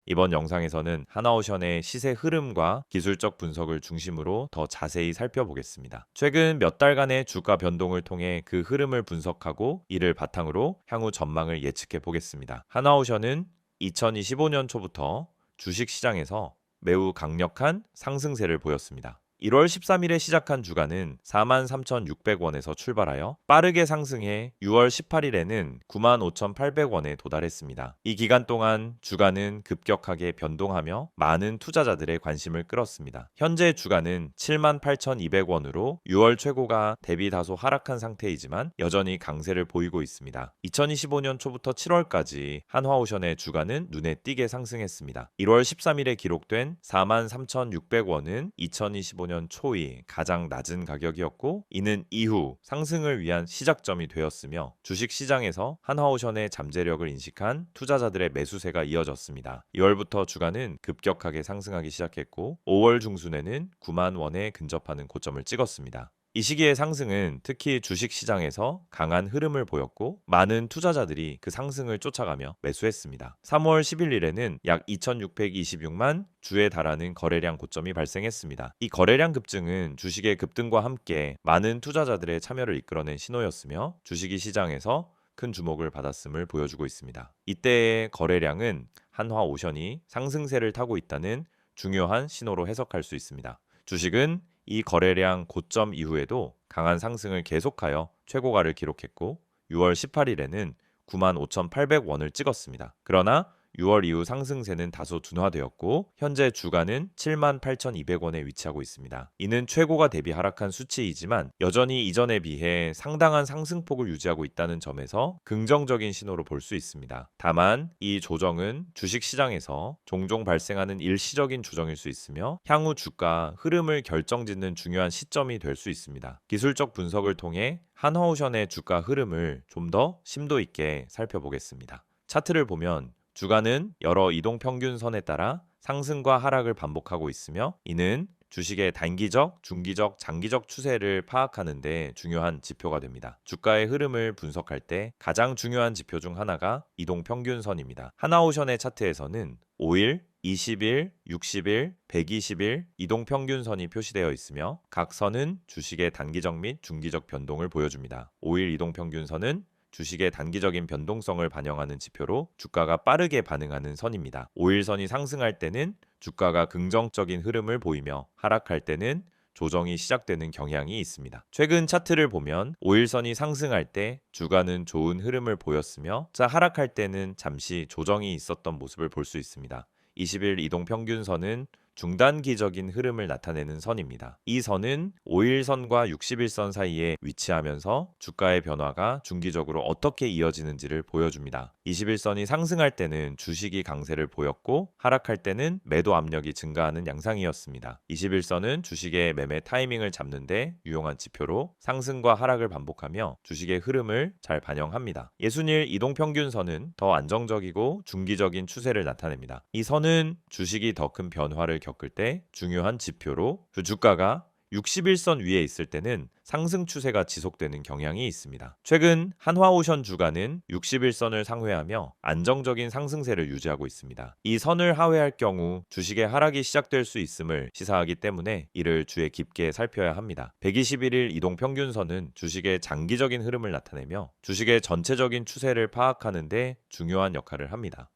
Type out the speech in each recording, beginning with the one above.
이번 영상에서는 하나오션의 시세 흐름과 기술적 분석을 중심으로 더 자세히 살펴보겠습니다. 최근 몇 달간의 주가 변동을 통해 그 흐름을 분석하고 이를 바탕으로 향후 전망을 예측해 보겠습니다. 하나오션은 2025년 초부터 주식 시장에서 매우 강력한 상승세를 보였습니다. 1월 13일에 시작한 주가는 43,600원에서 출발하여 빠르게 상승해 6월 18일에는 95,800원에 도달했습니다. 이 기간 동안 주가는 급격하게 변동하며 많은 투자자들의 관심을 끌었습니다. 현재 주가는 78,200원으로 6월 최고가 대비 다소 하락한 상태이지만 여전히 강세를 보이고 있습니다. 2025년 초부터 7월까지 한화오션의 주가는 눈에 띄게 상승했습니다. 1월 13일에 기록된 43,600원은 2025년 초의 가장 낮은 가격이었고, 이는 이후 상승을 위한 시작점이 되었으며 주식 시장에서 한화오션의 잠재력을 인식한 투자자들의 매수세가 이어졌습니다. 2월부터 주가는 급격하게 상승하기 시작했고 5월 중순에는 9만 원에 근접하는 고점을 찍었습니다. 이 시기의 상승은 특히 주식 시장에서 강한 흐름을 보였고 많은 투자자들이 그 상승을 쫓아가며 매수했습니다. 3월 11일에는 약 2626만 주에 달하는 거래량 고점이 발생했습니다. 이 거래량 급증은 주식의 급등과 함께 많은 투자자들의 참여를 이끌어낸 신호였으며 주식이 시장에서 큰 주목을 받았음을 보여주고 있습니다. 이때의 거래량은 한화오션이 상승세를 타고 있다는 중요한 신호로 해석할 수 있습니다. 주식은 이 거래량 고점 이후에도 강한 상승을 계속하여 최고가를 기록했고 6월 18일에는 95,800원을 찍었습니다. 그러나 6월 이후 상승세는 다소 둔화되었고 현재 주가는 78,200원에 위치하고 있습니다. 이는 최고가 대비 하락한 수치이지만 여전히 이전에 비해 상당한 상승폭을 유지하고 있다는 점에서 긍정적인 신호로 볼 수 있습니다. 다만 이 조정은 주식시장에서 종종 발생하는 일시적인 조정일 수 있으며 향후 주가 흐름을 결정짓는 중요한 시점이 될 수 있습니다. 기술적 분석을 통해 한화오션의 주가 흐름을 좀 더 심도 있게 살펴보겠습니다. 차트를 보면 주가는 여러 이동평균선에 따라 상승과 하락을 반복하고 있으며 이는 주식의 단기적, 중기적, 장기적 추세를 파악하는 데 중요한 지표가 됩니다. 주가의 흐름을 분석할 때 가장 중요한 지표 중 하나가 이동평균선입니다. 하나오션의 차트에서는 5일, 20일, 60일, 120일 이동평균선이 표시되어 있으며 각 선은 주식의 단기적 및 중기적 변동을 보여줍니다. 5일 이동평균선은 주식의 단기적인 변동성을 반영하는 지표로 주가가 빠르게 반응하는 선입니다. 5일선이 상승할 때는 주가가 긍정적인 흐름을 보이며 하락할 때는 조정이 시작되는 경향이 있습니다. 최근 차트를 보면 5일선이 상승할 때 주가는 좋은 흐름을 보였으며 하락할 때는 잠시 조정이 있었던 모습을 볼 수 있습니다. 20일 이동평균선은 중단기적인 흐름을 나타내는 선입니다. 이 선은 5일선과 60일선 사이에 위치하면서 주가의 변화가 중기적으로 어떻게 이어지는지를 보여줍니다. 21선이 상승할 때는 주식이 강세를 보였고 하락할 때는 매도 압력이 증가하는 양상이었습니다. 21선은 주식의 매매 타이밍을 잡는데 유용한 지표로 상승과 하락을 반복하며 주식의 흐름을 잘 반영합니다. 60일 이동평균선은 더 안정적이고 중기적인 추세를 나타냅니다. 이 선은 주식이 더 큰 변화를 겪을 때 중요한 지표로 그 주가가 61선 위에 있을 때는 상승 추세가 지속되는 경향이 있습니다. 최근 한화오션 주가는 61선을 상회하며 안정적인 상승세를 유지하고 있습니다. 이 선을 하회할 경우 주식의 하락이 시작될 수 있음을 시사하기 때문에 이를 주의 깊게 살펴야 합니다. 121일 이동평균선은 주식의 장기적인 흐름을 나타내며 주식의 전체적인 추세를 파악하는 데 중요한 역할을 합니다.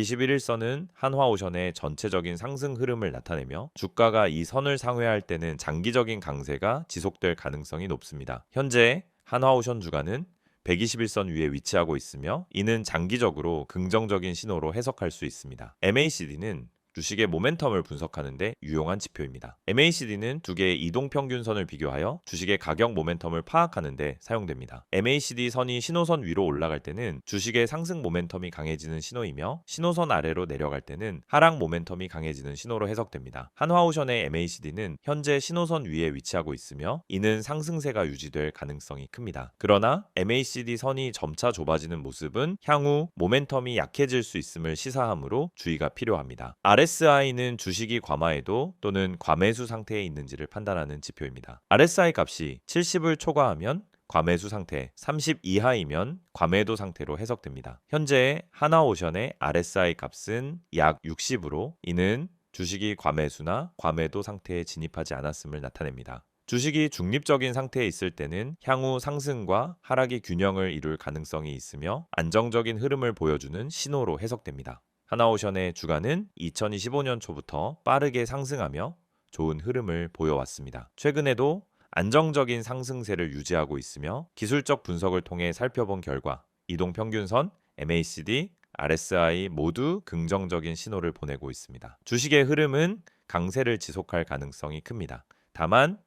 121일선은 한화오션의 전체적인 상승 흐름을 나타내며 주가가 이 선을 상회할 때는 장기적인 강세가 지속될 가능성이 높습니다. 현재 한화오션 주가는 121선 위에 위치하고 있으며 이는 장기적으로 긍정적인 신호로 해석할 수 있습니다. MACD는 주식의 모멘텀을 분석하는데 유용한 지표입니다. MACD는 두 개의 이동평균선을 비교하여 주식의 가격 모멘텀을 파악하는데 사용됩니다. MACD 선이 신호선 위로 올라갈 때는 주식의 상승 모멘텀이 강해지는 신호이며 신호선 아래로 내려갈 때는 하락 모멘텀이 강해지는 신호로 해석됩니다. 한화오션의 MACD는 현재 신호선 위에 위치하고 있으며 이는 상승세가 유지될 가능성이 큽니다. 그러나 MACD 선이 점차 좁아지는 모습은 향후 모멘텀이 약해질 수 있음을 시사하므로 주의가 필요합니다. RSI는 주식이 과마해도 또는 과매수 상태에 있는지를 판단하는 지표입니다. RSI 값이 70을 초과하면 과매수 상태, 30 이하이면 과매도 상태로 해석됩니다. 현재 하나오션의 RSI 값은 약 60으로 이는 주식이 과매수나 과매도 상태에 진입하지 않았음을 나타냅니다. 주식이 중립적인 상태에 있을 때는 향후 상승과 하락이 균형을 이룰 가능성이 있으며 안정적인 흐름을 보여주는 신호로 해석됩니다. 하나오션의 주가는 2025년 초부터 빠르게 상승하며 좋은 흐름을 보여왔습니다. 최근에도 안정적인 상승세를 유지하고 있으며 기술적 분석을 통해 살펴본 결과 이동평균선, MACD, RSI 모두 긍정적인 신호를 보내고 있습니다. 주식의 흐름은 강세를 지속할 가능성이 큽니다. 다만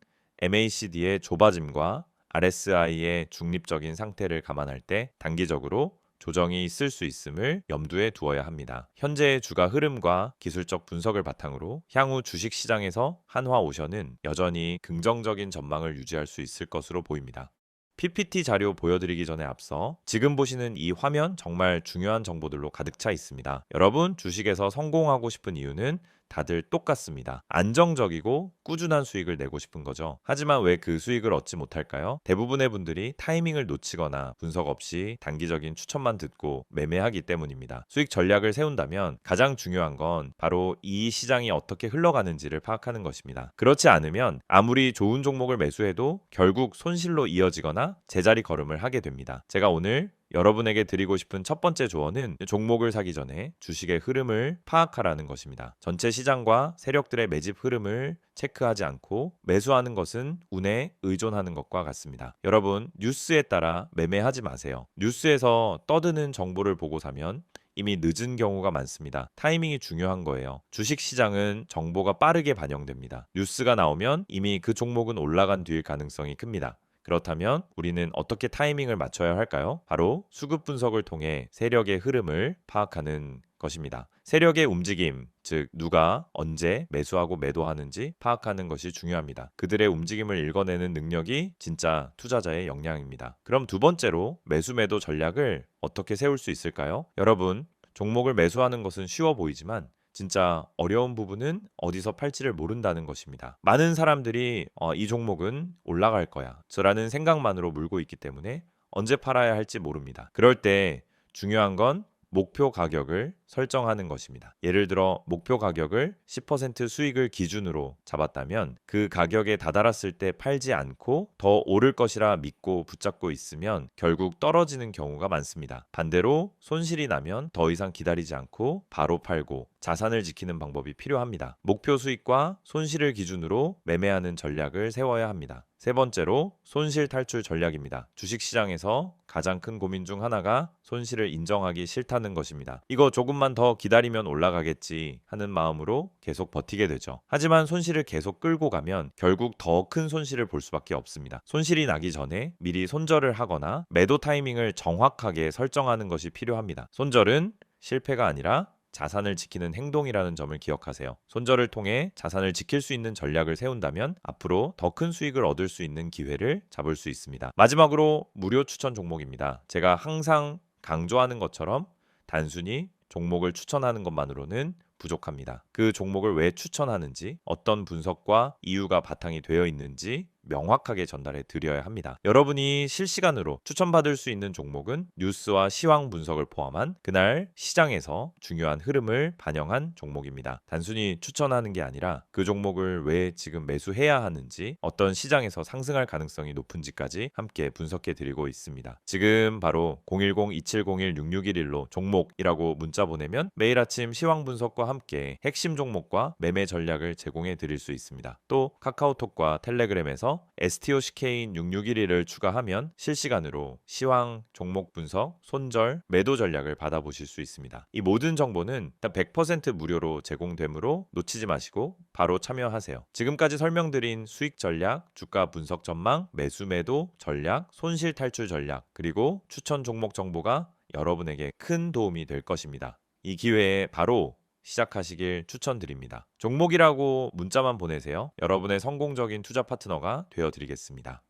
MACD의 좁아짐과 RSI의 중립적인 상태를 감안할 때 단기적으로 조정이 있을 수 있음을 염두에 두어야 합니다. 현재의 주가 흐름과 기술적 분석을 바탕으로 향후 주식 시장에서 한화오션은 여전히 긍정적인 전망을 유지할 수 있을 것으로 보입니다. PPT 자료 보여드리기 전에 앞서 지금 보시는 이 화면 정말 중요한 정보들로 가득 차 있습니다. 여러분 주식에서 성공하고 싶은 이유는 다들 똑같습니다. 안정적이고 꾸준한 수익을 내고 싶은 거죠. 하지만 왜 그 수익을 얻지 못할까요? 대부분의 분들이 타이밍을 놓치거나 분석 없이 단기적인 추천만 듣고 매매하기 때문입니다. 수익 전략을 세운다면 가장 중요한 건 바로 이 시장이 어떻게 흘러가는지를 파악하는 것입니다. 그렇지 않으면 아무리 좋은 종목을 매수해도 결국 손실로 이어지거나 제자리 걸음을 하게 됩니다. 제가 오늘 여러분에게 드리고 싶은 첫 번째 조언은 종목을 사기 전에 주식의 흐름을 파악하라는 것입니다. 전체 시장과 세력들의 매집 흐름을 체크하지 않고 매수하는 것은 운에 의존하는 것과 같습니다. 여러분, 뉴스에 따라 매매하지 마세요. 뉴스에서 떠드는 정보를 보고 사면 이미 늦은 경우가 많습니다. 타이밍이 중요한 거예요. 주식 시장은 정보가 빠르게 반영됩니다. 뉴스가 나오면 이미 그 종목은 올라간 뒤일 가능성이 큽니다. 그렇다면 우리는 어떻게 타이밍을 맞춰야 할까요? 바로 수급 분석을 통해 세력의 흐름을 파악하는 것입니다. 세력의 움직임, 즉 누가 언제 매수하고 매도하는지 파악하는 것이 중요합니다. 그들의 움직임을 읽어내는 능력이 진짜 투자자의 역량입니다. 그럼 두 번째로 매수 매도 전략을 어떻게 세울 수 있을까요? 여러분, 종목을 매수하는 것은 쉬워 보이지만 진짜 어려운 부분은 어디서 팔지를 모른다는 것입니다. 많은 사람들이 이 종목은 올라갈 거야 라는 생각만으로 물고 있기 때문에 언제 팔아야 할지 모릅니다. 그럴 때 중요한 건 목표 가격을 설정하는 것입니다. 예를 들어 목표 가격을 10% 수익을 기준으로 잡았다면 그 가격에 다다랐을 때 팔지 않고 더 오를 것이라 믿고 붙잡고 있으면 결국 떨어지는 경우가 많습니다. 반대로 손실이 나면 더 이상 기다리지 않고 바로 팔고 자산을 지키는 방법이 필요합니다. 목표 수익과 손실을 기준으로 매매하는 전략을 세워야 합니다. 세 번째로 손실 탈출 전략입니다. 주식시장에서 가장 큰 고민 중 하나가 손실을 인정하기 싫다는 것입니다. 이거 조금만 더 기다리면 올라가겠지 하는 마음으로 계속 버티게 되죠. 하지만 손실을 계속 끌고 가면 결국 더 큰 손실을 볼 수밖에 없습니다. 손실이 나기 전에 미리 손절을 하거나 매도 타이밍을 정확하게 설정하는 것이 필요합니다. 손절은 실패가 아니라 자산을 지키는 행동이라는 점을 기억하세요. 손절을 통해 자산을 지킬 수 있는 전략을 세운다면 앞으로 더 큰 수익을 얻을 수 있는 기회를 잡을 수 있습니다. 마지막으로 무료 추천 종목입니다. 제가 항상 강조하는 것처럼 단순히 종목을 추천하는 것만으로는 부족합니다. 그 종목을 왜 추천하는지, 어떤 분석과 이유가 바탕이 되어 있는지 명확하게 전달해 드려야 합니다. 여러분이 실시간으로 추천받을 수 있는 종목은 뉴스와 시황 분석을 포함한 그날 시장에서 중요한 흐름을 반영한 종목입니다. 단순히 추천하는 게 아니라 그 종목을 왜 지금 매수해야 하는지, 어떤 시장에서 상승할 가능성이 높은지까지 함께 분석해 드리고 있습니다. 지금 바로 010-2701-6611로 종목이라고 문자 보내면 매일 아침 시황 분석과 함께 핵심 종목과 매매 전략을 제공해 드릴 수 있습니다. 또 카카오톡과 텔레그램에서 STOCK인 6611을 추가하면 실시간으로 시황, 종목 분석, 손절, 매도 전략을 받아보실 수 있습니다. 이 모든 정보는 100% 무료로 제공되므로 놓치지 마시고 바로 참여하세요. 지금까지 설명드린 수익 전략, 주가 분석 전망, 매수 매도 전략, 손실 탈출 전략, 그리고 추천 종목 정보가 여러분에게 큰 도움이 될 것입니다. 이 기회에 바로 시작하시길 추천드립니다. 종목이라고 문자만 보내세요. 여러분의 성공적인 투자 파트너가 되어 드리겠습니다.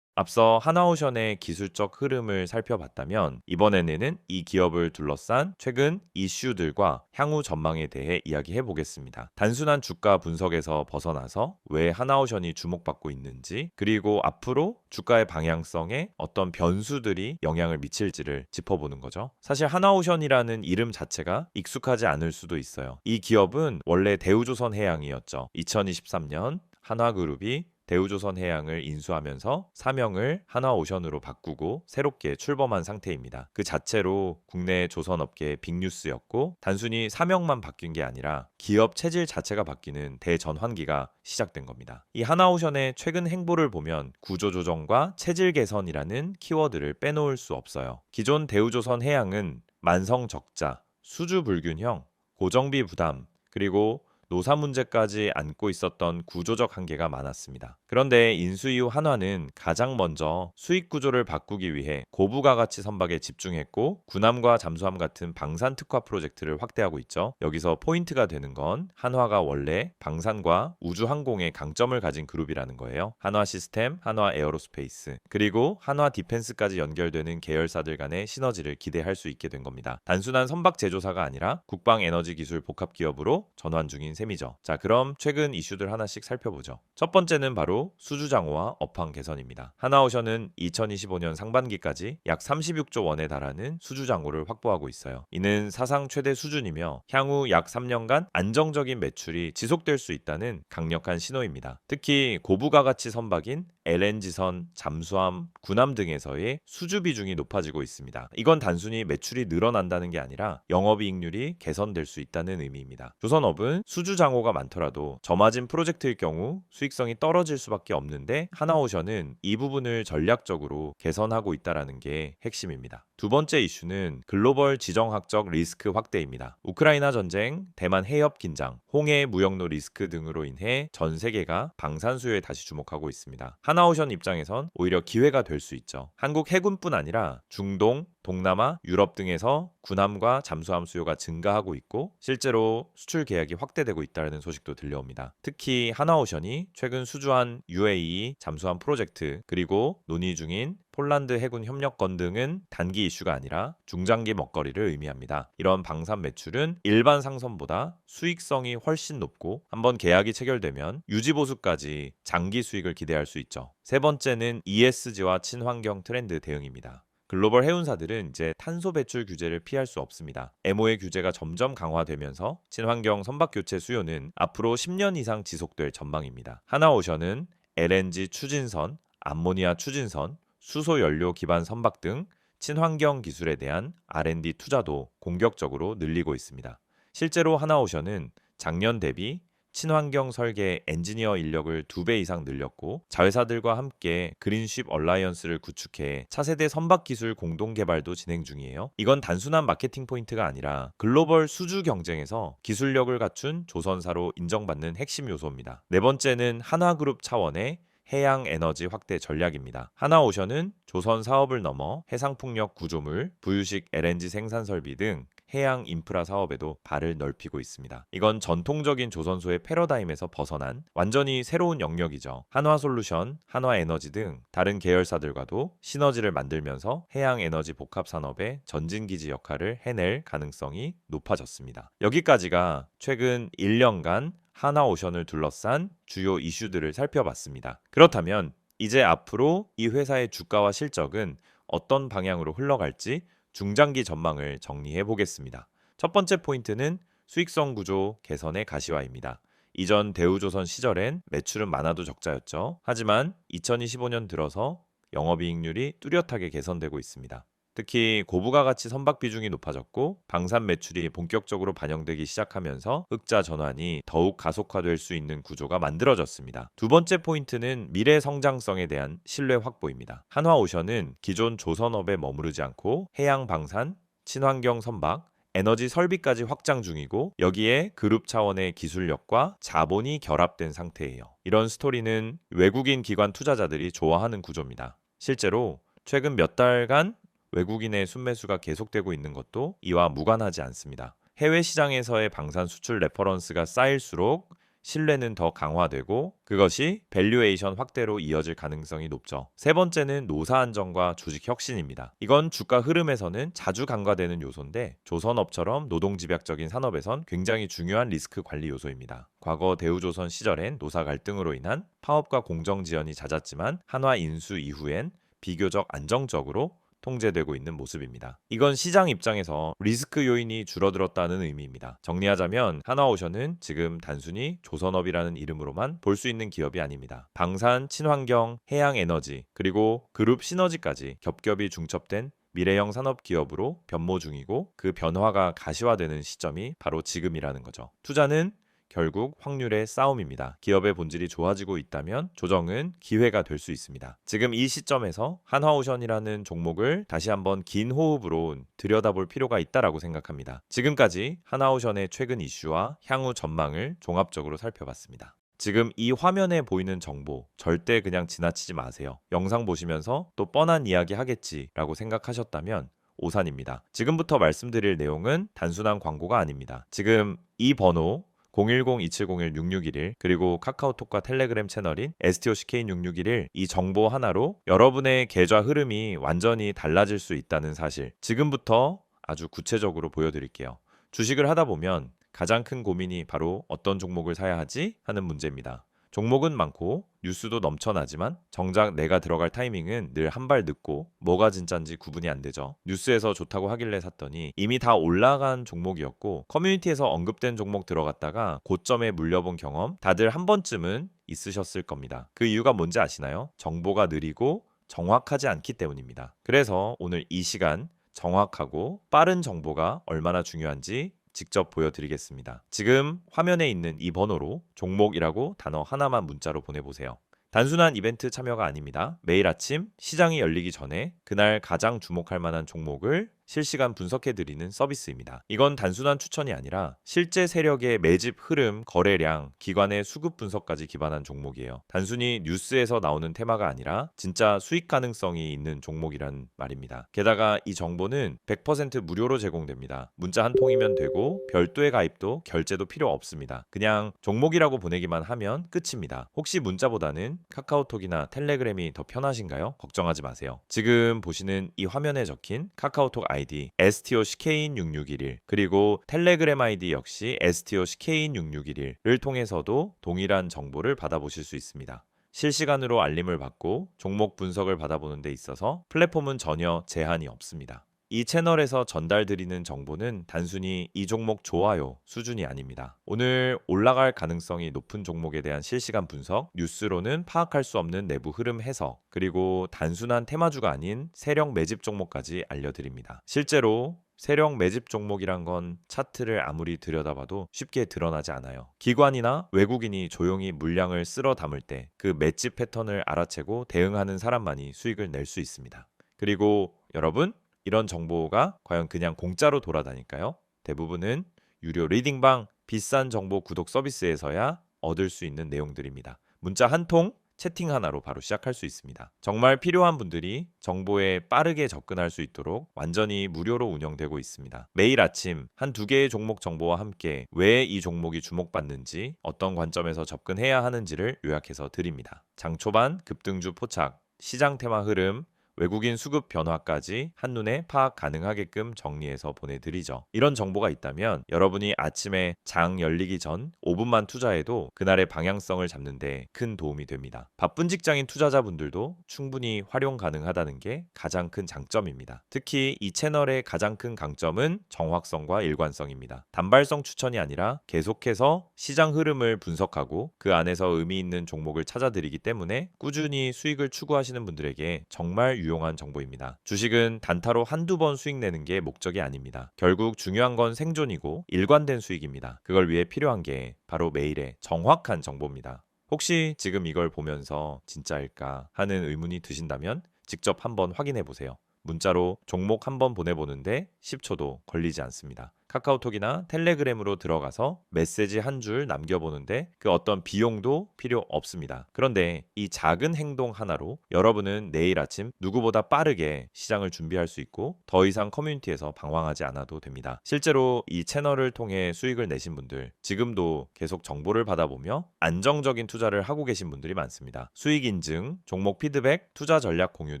앞서 하나오션의 기술적 흐름을 살펴봤다면 이번에는 이 기업을 둘러싼 최근 이슈들과 향후 전망에 대해 이야기해 보겠습니다. 단순한 주가 분석에서 벗어나서 왜 하나오션이 주목받고 있는지, 그리고 앞으로 주가의 방향성에 어떤 변수들이 영향을 미칠지를 짚어보는 거죠. 사실 하나오션이라는 이름 자체가 익숙하지 않을 수도 있어요. 이 기업은 원래 대우조선해양이었죠. 2023년 한화그룹이 대우조선해양을 인수하면서 사명을 하나오션으로 바꾸고 새롭게 출범한 상태입니다. 그 자체로 국내 조선업계의 빅뉴스였고, 단순히 사명만 바뀐 게 아니라 기업 체질 자체가 바뀌는 대전환기가 시작된 겁니다. 이 하나오션의 최근 행보를 보면 구조조정과 체질 개선이라는 키워드를 빼놓을 수 없어요. 기존 대우조선해양은 만성 적자, 수주 불균형, 고정비 부담, 그리고 노사 문제까지 안고 있었던 구조적 한계가 많았습니다. 그런데 인수 이후 한화는 가장 먼저 수익 구조를 바꾸기 위해 고부가 가치 선박에 집중했고, 군함과 잠수함 같은 방산 특화 프로젝트를 확대하고 있죠. 여기서 포인트가 되는 건 한화가 원래 방산과 우주 항공의 강점을 가진 그룹이라는 거예요. 한화 시스템, 한화 에어로스페이스, 그리고 한화 디펜스까지 연결되는 계열사들 간의 시너지를 기대할 수 있게 된 겁니다. 단순한 선박 제조사가 아니라 국방 에너지 기술 복합 기업으로 전환 중인 셈이죠. 자, 그럼 최근 이슈들 하나씩 살펴보죠. 첫 번째는 바로 수주 장호와 업황 개선입니다. 하나오션은 2025년 상반기까지 약 36조 원에 달하는 수주 장호를 확보하고 있어요. 이는 사상 최대 수준이며 향후 약 3년간 안정적인 매출이 지속될 수 있다는 강력한 신호입니다. 특히 고부가 가치 선박인 LNG선, 잠수함, 군함 등에서의 수주 비중이 높아지고 있습니다. 이건 단순히 매출이 늘어난다는 게 아니라 영업이익률이 개선될 수 있다는 의미입니다. 조선업은 수주 장호가 많더라도 저마진 프로젝트일 경우 수익성이 떨어질 수밖에 없는데, 하나오션은 이 부분을 전략적으로 개선하고 있다는 게 핵심입니다. 두 번째 이슈는 글로벌 지정학적 리스크 확대입니다. 우크라이나 전쟁, 대만 해협 긴장, 홍해 무역로 리스크 등으로 인해 전 세계가 방산 수요에 다시 주목하고 있습니다. 하나오션 입장에선 오히려 기회가 될 수 있죠. 한국 해군뿐 아니라 중동, 동남아, 유럽 등에서 군함과 잠수함 수요가 증가하고 있고, 실제로 수출 계약이 확대되고 있다는 소식도 들려옵니다. 특히 하나오션이 최근 수주한 UAE 잠수함 프로젝트, 그리고 논의 중인 폴란드 해군 협력권 등은 단기 이슈가 아니라 중장기 먹거리를 의미합니다. 이런 방산 매출은 일반 상선보다 수익성이 훨씬 높고, 한번 계약이 체결되면 유지 보수까지 장기 수익을 기대할 수 있죠. 세 번째는 ESG와 친환경 트렌드 대응입니다. 글로벌 해운사들은 이제 탄소 배출 규제를 피할 수 없습니다. MO의 규제가 점점 강화되면서 친환경 선박 교체 수요는 앞으로 10년 이상 지속될 전망입니다. 하나오션은 LNG 추진선, 암모니아 추진선, 수소 연료 기반 선박 등 친환경 기술에 대한 R&D 투자도 공격적으로 늘리고 있습니다. 실제로 하나오션은 작년 대비 친환경 설계 엔지니어 인력을 2배 이상 늘렸고, 자회사들과 함께 그린쉽 얼라이언스를 구축해 차세대 선박 기술 공동 개발도 진행 중이에요. 이건 단순한 마케팅 포인트가 아니라 글로벌 수주 경쟁에서 기술력을 갖춘 조선사로 인정받는 핵심 요소입니다. 네 번째는 한화그룹 차원의 해양 에너지 확대 전략입니다. 하나오션은 조선 사업을 넘어 해상풍력 구조물, 부유식 LNG 생산 설비 등 해양 인프라 사업에도 발을 넓히고 있습니다. 이건 전통적인 조선소의 패러다임에서 벗어난 완전히 새로운 영역이죠. 한화솔루션, 한화에너지 등 다른 계열사들과도 시너지를 만들면서 해양 에너지 복합 산업의 전진기지 역할을 해낼 가능성이 높아졌습니다. 여기까지가 최근 1년간 하나오션을 둘러싼 주요 이슈들을 살펴봤습니다. 그렇다면 이제 앞으로 이 회사의 주가와 실적은 어떤 방향으로 흘러갈지 중장기 전망을 정리해 보겠습니다. 첫 번째 포인트는 수익성 구조 개선의 가시화입니다. 이전 대우조선 시절엔 매출은 많아도 적자였죠. 하지만 2025년 들어서 영업이익률이 뚜렷하게 개선되고 있습니다. 특히 고부가 가치 선박 비중이 높아졌고, 방산 매출이 본격적으로 반영되기 시작하면서 흑자 전환이 더욱 가속화될 수 있는 구조가 만들어졌습니다. 두 번째 포인트는 미래 성장성에 대한 신뢰 확보입니다. 한화오션은 기존 조선업에 머무르지 않고 해양 방산, 친환경 선박, 에너지 설비까지 확장 중이고, 여기에 그룹 차원의 기술력과 자본이 결합된 상태예요. 이런 스토리는 외국인 기관 투자자들이 좋아하는 구조입니다. 실제로 최근 몇 달간 외국인의 순매수가 계속되고 있는 것도 이와 무관하지 않습니다. 해외 시장에서의 방산 수출 레퍼런스가 쌓일수록 신뢰는 더 강화되고 그것이 밸류에이션 확대로 이어질 가능성이 높죠. 세 번째는 노사 안정과 주식 혁신입니다. 이건 주가 흐름에서는 자주 간과되는 요소인데 조선업처럼 노동집약적인 산업에선 굉장히 중요한 리스크 관리 요소입니다. 과거 대우조선 시절엔 노사 갈등으로 인한 파업과 공정 지연이 잦았지만 한화 인수 이후엔 비교적 안정적으로 통제되고 있는 모습입니다. 이건 시장 입장에서 리스크 요인이 줄어들었다는 의미입니다. 정리하자면 하나오션은 지금 단순히 조선업이라는 이름으로만 볼 수 있는 기업이 아닙니다. 방산, 친환경, 해양에너지, 그리고 그룹 시너지까지 겹겹이 중첩된 미래형 산업 기업으로 변모 중이고 그 변화가 가시화되는 시점이 바로 지금이라는 거죠. 투자는 결국 확률의 싸움입니다. 기업의 본질이 좋아지고 있다면 조정은 기회가 될 수 있습니다. 지금 이 시점에서 한화오션이라는 종목을 다시 한번 긴 호흡으로 들여다볼 필요가 있다라고 생각합니다. 지금까지 한화오션의 최근 이슈와 향후 전망을 종합적으로 살펴봤습니다. 지금 이 화면에 보이는 정보 절대 그냥 지나치지 마세요. 영상 보시면서 또 뻔한 이야기 하겠지라고 생각하셨다면 오산입니다. 지금부터 말씀드릴 내용은 단순한 광고가 아닙니다. 지금 이 번호 010-2701-6611 그리고 카카오톡과 텔레그램 채널인 STOCK인6611 이 정보 하나로 여러분의 계좌 흐름이 완전히 달라질 수 있다는 사실 지금부터 아주 구체적으로 보여드릴게요. 주식을 하다 보면 가장 큰 고민이 바로 어떤 종목을 사야 하지 하는 문제입니다. 종목은 많고 뉴스도 넘쳐나지만 정작 내가 들어갈 타이밍은 늘 한 발 늦고 뭐가 진짠지 구분이 안 되죠. 뉴스에서 좋다고 하길래 샀더니 이미 다 올라간 종목이었고 커뮤니티에서 언급된 종목 들어갔다가 고점에 물려본 경험 다들 한 번쯤은 있으셨을 겁니다. 그 이유가 뭔지 아시나요? 정보가 느리고 정확하지 않기 때문입니다. 그래서 오늘 이 시간 정확하고 빠른 정보가 얼마나 중요한지 직접 보여드리겠습니다. 지금 화면에 있는 이 번호로 종목이라고 단어 하나만 문자로 보내보세요. 단순한 이벤트 참여가 아닙니다. 매일 아침 시장이 열리기 전에 그날 가장 주목할 만한 종목을 실시간 분석해드리는 서비스입니다. 이건 단순한 추천이 아니라 실제 세력의 매집 흐름, 거래량, 기관의 수급 분석까지 기반한 종목이에요. 단순히 뉴스에서 나오는 테마가 아니라 진짜 수익 가능성이 있는 종목이란 말입니다. 게다가 이 정보는 100% 무료로 제공됩니다. 문자 한 통이면 되고 별도의 가입도 결제도 필요 없습니다. 그냥 종목이라고 보내기만 하면 끝입니다. 혹시 문자보다는 카카오톡이나 텔레그램이 더 편하신가요? 걱정하지 마세요. 지금 보시는 이 화면에 적힌 카카오톡 아이디 STOCK인6611 그리고 텔레그램 아이디 역시 STOCK인6611을 통해서도 동일한 정보를 받아보실 수 있습니다. 실시간으로 알림을 받고 종목 분석을 받아보는 데 있어서 플랫폼은 전혀 제한이 없습니다. 이 채널에서 전달드리는 정보는 단순히 이 종목 좋아요 수준이 아닙니다. 오늘 올라갈 가능성이 높은 종목에 대한 실시간 분석, 뉴스로는 파악할 수 없는 내부 흐름 해석, 그리고 단순한 테마주가 아닌 세력 매집 종목까지 알려드립니다. 실제로 세력 매집 종목이란 건 차트를 아무리 들여다봐도 쉽게 드러나지 않아요. 기관이나 외국인이 조용히 물량을 쓸어 담을 때 그 매집 패턴을 알아채고 대응하는 사람만이 수익을 낼 수 있습니다. 그리고 여러분, 이런 정보가 과연 그냥 공짜로 돌아다닐까요? 대부분은 유료 리딩방, 비싼 정보 구독 서비스에서야 얻을 수 있는 내용들입니다. 문자 한 통, 채팅 하나로 바로 시작할 수 있습니다. 정말 필요한 분들이 정보에 빠르게 접근할 수 있도록 완전히 무료로 운영되고 있습니다. 매일 아침 한두 개의 종목 정보와 함께 왜 이 종목이 주목받는지, 어떤 관점에서 접근해야 하는지를 요약해서 드립니다. 장 초반 급등주 포착, 시장 테마 흐름, 외국인 수급 변화까지 한눈에 파악 가능하게끔 정리해서 보내드리죠. 이런 정보가 있다면 여러분이 아침에 장 열리기 전 5분만 투자해도 그날의 방향성을 잡는 데 큰 도움이 됩니다. 바쁜 직장인 투자자분들도 충분히 활용 가능하다는 게 가장 큰 장점입니다. 특히 이 채널의 가장 큰 강점은 정확성과 일관성입니다. 단발성 추천이 아니라 계속해서 시장 흐름을 분석하고 그 안에서 의미 있는 종목을 찾아드리기 때문에 꾸준히 수익을 추구하시는 분들에게 정말 유용한 정보입니다. 주식은 단타로 한두 번 수익 내는 게 목적이 아닙니다. 결국 중요한 건 생존이고 일관된 수익입니다. 그걸 위해 필요한 게 바로 매일의 정확한 정보입니다. 혹시 지금 이걸 보면서 진짜일까 하는 의문이 드신다면 직접 한번 확인해 보세요. 문자로 종목 한번 보내보는데 10초도 걸리지 않습니다. 카카오톡이나 텔레그램으로 들어가서 메시지 한 줄 남겨보는데 그 어떤 비용도 필요 없습니다. 그런데 이 작은 행동 하나로 여러분은 내일 아침 누구보다 빠르게 시장을 준비할 수 있고 더 이상 커뮤니티에서 방황하지 않아도 됩니다. 실제로 이 채널을 통해 수익을 내신 분들, 지금도 계속 정보를 받아보며 안정적인 투자를 하고 계신 분들이 많습니다. 수익 인증, 종목 피드백, 투자 전략 공유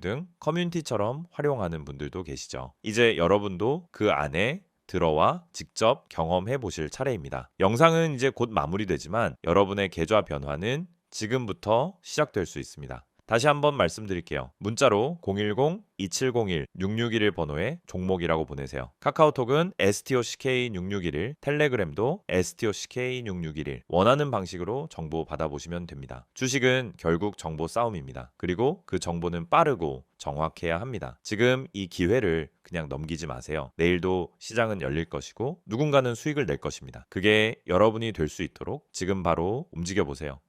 등 커뮤니티처럼 활용하는 분들도 계시죠. 이제 여러분도 그 안에 들어와 직접 경험해 보실 차례입니다. 영상은 이제 곧 마무리되지만 여러분의 계좌 변화는 지금부터 시작될 수 있습니다. 다시 한번 말씀드릴게요. 문자로 010-2701-6611 번호에 종목이라고 보내세요. 카카오톡은 STOCK6611, 텔레그램도 STOCK6611. 원하는 방식으로 정보 받아보시면 됩니다. 주식은 결국 정보 싸움입니다. 그리고 그 정보는 빠르고 정확해야 합니다. 지금 이 기회를 그냥 넘기지 마세요. 내일도 시장은 열릴 것이고 누군가는 수익을 낼 것입니다. 그게 여러분이 될 수 있도록 지금 바로 움직여 보세요.